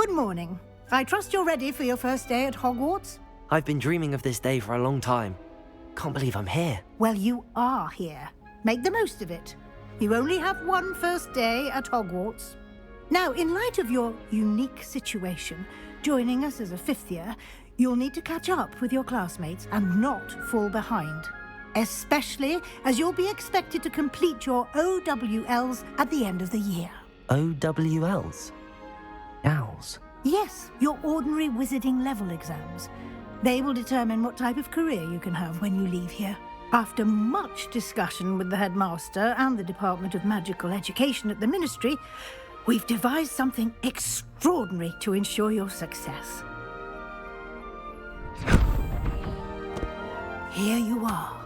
Good morning. I trust you're ready for your first day at Hogwarts? I've been dreaming of this day for a long time. Can't believe I'm here. Well, you are here. Make the most of it. You only have one first day at Hogwarts. Now, in light of your unique situation, joining us as a fifth year, you'll need to catch up with your classmates and not fall behind. Especially as you'll be expected to complete your OWLs at the end of the year. OWLs? Owls? Yes, your ordinary wizarding level exams. They will determine what type of career you can have when you leave here. After much discussion with the headmaster and the Department of Magical Education at the Ministry, we've devised something extraordinary to ensure your success. Here you are.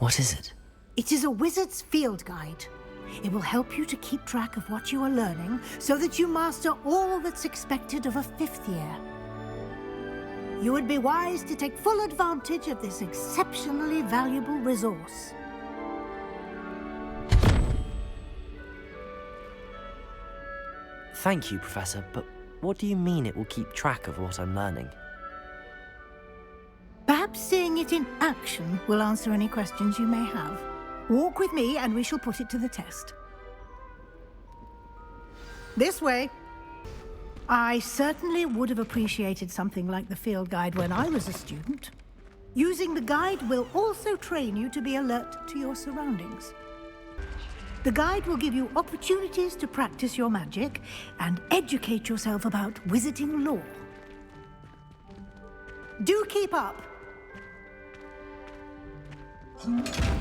What is it? It is a wizard's field guide. It will help you to keep track of what you are learning so that you master all that's expected of a fifth year. You would be wise to take full advantage of this exceptionally valuable resource. Thank you, Professor, but what do you mean it will keep track of what I'm learning? Perhaps seeing it in action will answer any questions you may have. Walk with me and we shall put it to the test. This way. I certainly would have appreciated something like the field guide when I was a student. Using the guide will also train you to be alert to your surroundings. The guide will give you opportunities to practice your magic and educate yourself about wizarding lore. Do keep up!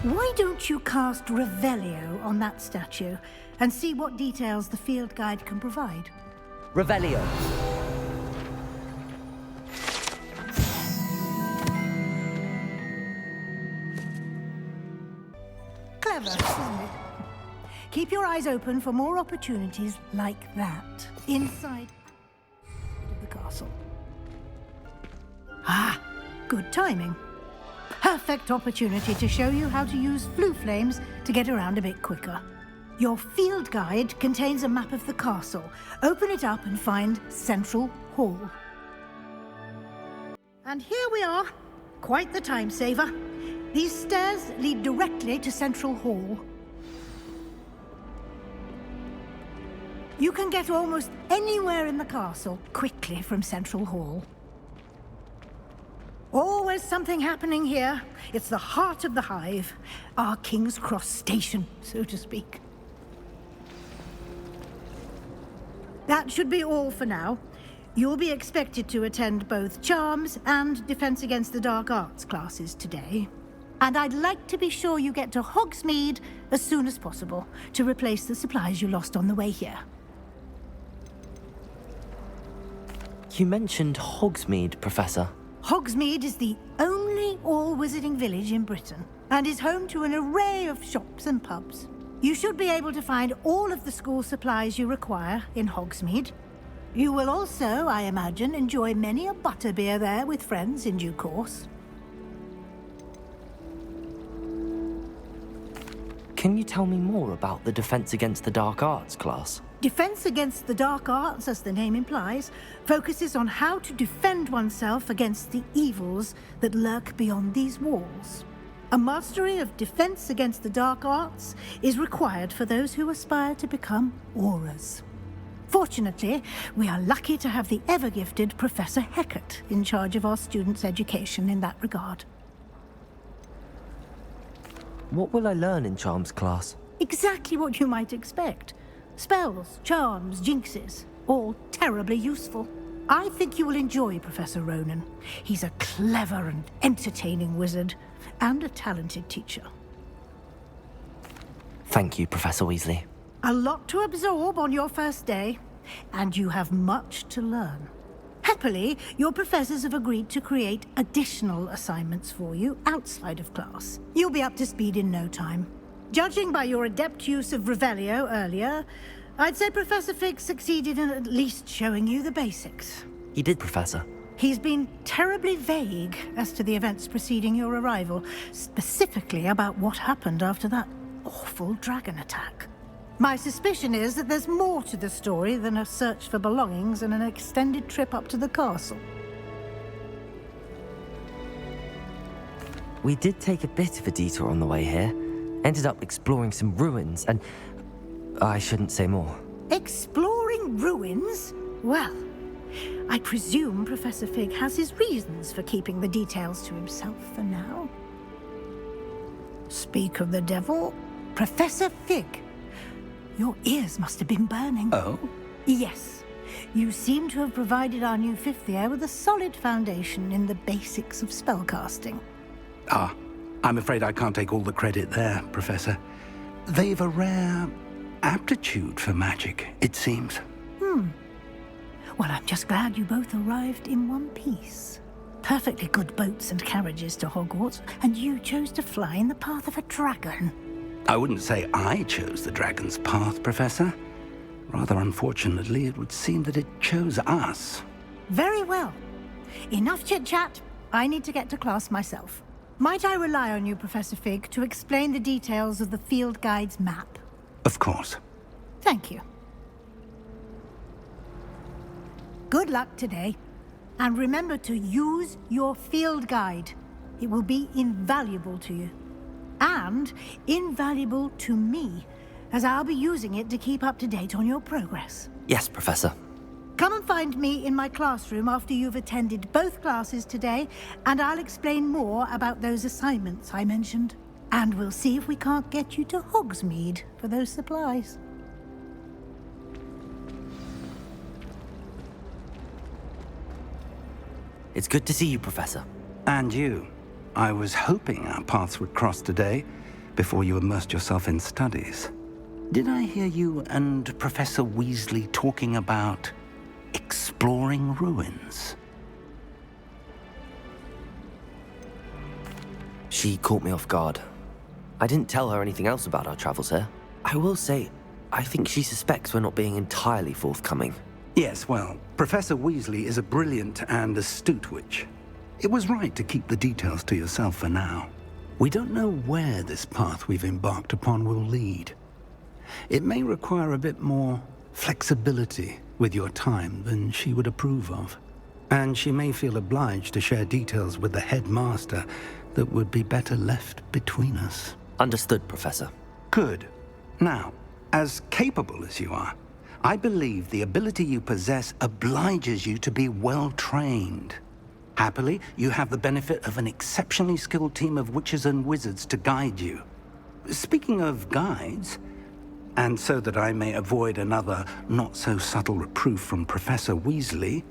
Why don't you cast Revelio on that statue and see what details the field guide can provide? Revelio. Clever, isn't it? Keep your eyes open for more opportunities like that inside the castle. Ah, good timing. Perfect opportunity to show you how to use flue flames to get around a bit quicker. Your field guide contains a map of the castle. Open it up and find Central Hall. And here we are. Quite the time saver. These stairs lead directly to Central Hall. You can get almost anywhere in the castle quickly from Central Hall. Always something happening here. It's the heart of the hive, our King's Cross station, so to speak. That should be all for now. You'll be expected to attend both Charms and Defense Against the Dark Arts classes today. And I'd like to be sure you get to Hogsmeade as soon as possible to replace the supplies you lost on the way here. You mentioned Hogsmeade, Professor. Hogsmeade is the only all-wizarding village in Britain and is home to an array of shops and pubs. You should be able to find all of the school supplies you require in Hogsmeade. You will also, I imagine, enjoy many a butterbeer there with friends in due course. Can you tell me more about the Defense Against the Dark Arts class? Defense Against the Dark Arts, as the name implies, focuses on how to defend oneself against the evils that lurk beyond these walls. A mastery of Defense Against the Dark Arts is required for those who aspire to become Aurors. Fortunately, we are lucky to have the ever-gifted Professor Hecat in charge of our students' education in that regard. What will I learn in Charms class? Exactly what you might expect. Spells, charms, jinxes, all terribly useful. I think you will enjoy Professor Ronan. He's a clever and entertaining wizard, and a talented teacher. Thank you, Professor Weasley. A lot to absorb on your first day, and you have much to learn. Happily, your professors have agreed to create additional assignments for you outside of class. You'll be up to speed in no time. Judging by your adept use of Revelio earlier, I'd say Professor Fig succeeded in at least showing you the basics. He did, Professor. He's been terribly vague as to the events preceding your arrival, specifically about what happened after that awful dragon attack. My suspicion is that there's more to the story than a search for belongings and an extended trip up to the castle. We did take a bit of a detour on the way here. Ended up exploring some ruins and... I shouldn't say more. Exploring ruins? Well, I presume Professor Fig has his reasons for keeping the details to himself for now. Speak of the devil, Professor Fig. Your ears must have been burning. Oh? Yes. You seem to have provided our new fifth year with a solid foundation in the basics of spellcasting. Ah, I'm afraid I can't take all the credit there, Professor. They've a rare aptitude for magic, it seems. Well, I'm just glad you both arrived in one piece. Perfectly good boats and carriages to Hogwarts, and you chose to fly in the path of a dragon. I wouldn't say I chose the dragon's path, Professor. Rather unfortunately, it would seem that it chose us. Very well. Enough chit-chat. I need to get to class myself. Might I rely on you, Professor Fig, to explain the details of the field guide's map? Of course. Thank you. Good luck today. And remember to use your field guide. It will be invaluable to you. And invaluable to me, as I'll be using it to keep up to date on your progress. Yes, Professor. Come and find me in my classroom after you've attended both classes today, and I'll explain more about those assignments I mentioned. And we'll see if we can't get you to Hogsmeade for those supplies. It's good to see you, Professor. And you. I was hoping our paths would cross today, before you immersed yourself in studies. Did I hear you and Professor Weasley talking about exploring ruins? She caught me off guard. I didn't tell her anything else about our travels here. I will say, I think she suspects we're not being entirely forthcoming. Yes, well, Professor Weasley is a brilliant and astute witch. It was right to keep the details to yourself for now. We don't know where this path we've embarked upon will lead. It may require a bit more flexibility with your time than she would approve of. And she may feel obliged to share details with the headmaster that would be better left between us. Understood, Professor. Good. Now, as capable as you are, I believe the ability you possess obliges you to be well-trained. Happily, you have the benefit of an exceptionally skilled team of witches and wizards to guide you. Speaking of guides, and so that I may avoid another not-so-subtle reproof from Professor Weasley,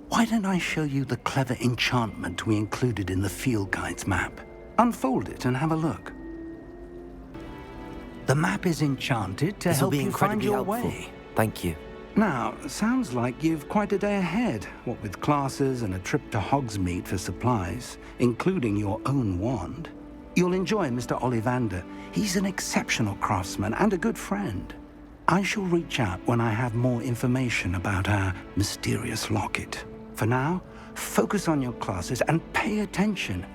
why don't I show you the clever enchantment we included in the field guide's map? Unfold it and have a look. The map is enchanted to help you find your way. Thank you. Now, sounds like you've quite a day ahead, what with classes and a trip to Hogsmeade for supplies, including your own wand. You'll enjoy Mr. Ollivander. He's an exceptional craftsman and a good friend. I shall reach out when I have more information about our mysterious locket. For now, focus on your classes and pay attention.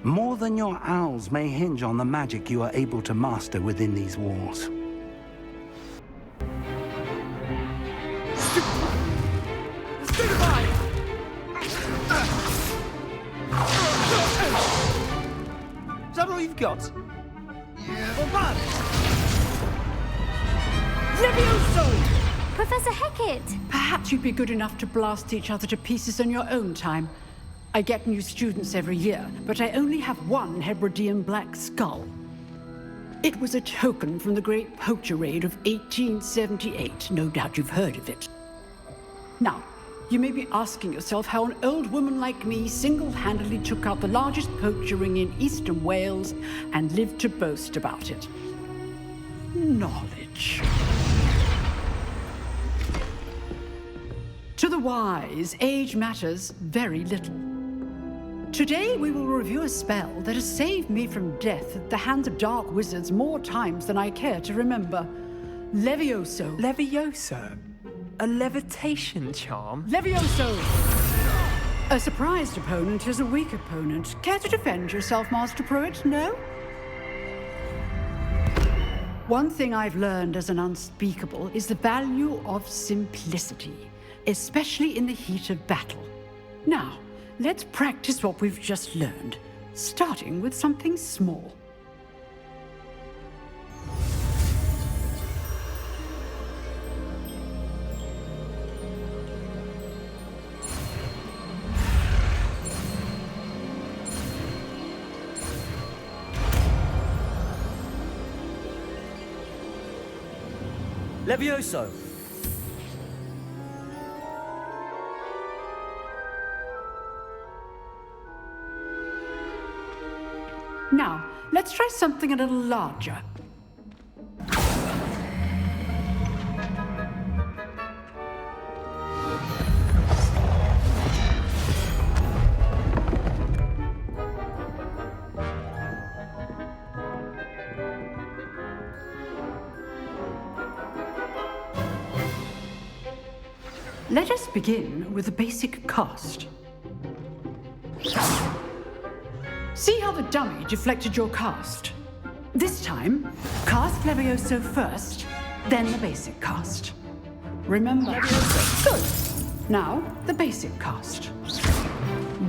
More than your owls may hinge on the magic you are able to master within these walls. Is that all you've got? Yeah. Well, run! Levioso! Professor Hecat! Perhaps you'd be good enough to blast each other to pieces in your own time. I get new students every year, but I only have one Hebridean black skull. It was a token from the Great Poacher Raid of 1878. No doubt you've heard of it. Now, you may be asking yourself how an old woman like me single-handedly took out the largest poacher ring in eastern Wales and lived to boast about it. Knowledge. To the wise, age matters very little. Today we will review a spell that has saved me from death at the hands of dark wizards more times than I care to remember. Levioso. Levioso? A levitation charm? Levioso! A surprised opponent is a weak opponent. Care to defend yourself, Master Pruitt? No? One thing I've learned as an unspeakable is the value of simplicity, especially in the heat of battle. Now, let's practice what we've just learned, starting with something small. Levioso! Now, let's try something a little larger. Let us begin with the basic cast. See how the dummy deflected your cast? This time, cast Levioso first, then the basic cast. Remember? Levioso. Good. Now, the basic cast.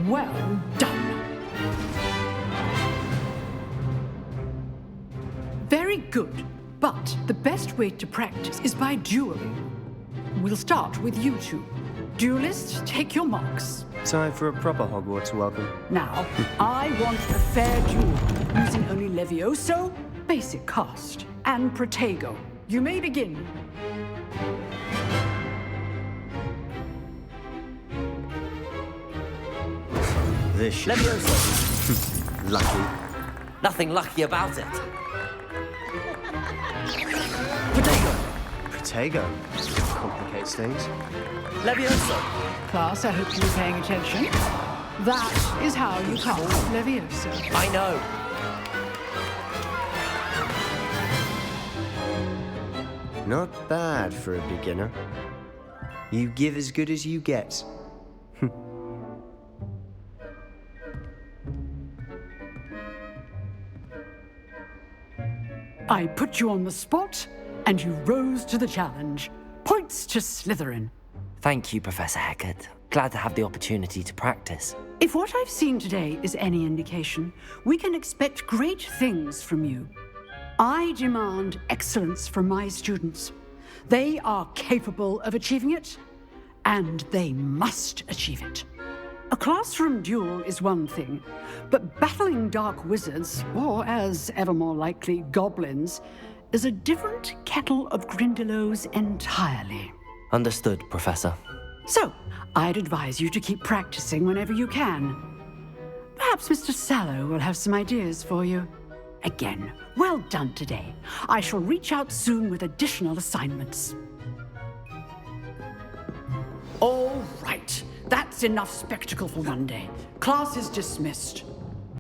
Well done. Very good, but the best way to practice is by dueling. We'll start with you two. Duelists, take your marks. Time for a proper Hogwarts welcome. Now, I want a fair duel, using only Levioso, basic cast, and Protego. You may begin. This should Levioso! lucky. Nothing lucky about it. Protego! Protego complicates things. Levioso! Class, I hope you were paying attention. That is how you cast Levioso. I know. Not bad for a beginner. You give as good as you get. I put you on the spot, and you rose to the challenge. Points to Slytherin. Thank you, Professor Hecat. Glad to have the opportunity to practice. If what I've seen today is any indication, we can expect great things from you. I demand excellence from my students. They are capable of achieving it, and they must achieve it. A classroom duel is one thing, but battling dark wizards, or as ever more likely, goblins, is a different kettle of Grindylows entirely. Understood, Professor. So, I'd advise you to keep practicing whenever you can. Perhaps Mr. Sallow will have some ideas for you. Again, well done today. I shall reach out soon with additional assignments. All right, that's enough spectacle for one day. Class is dismissed.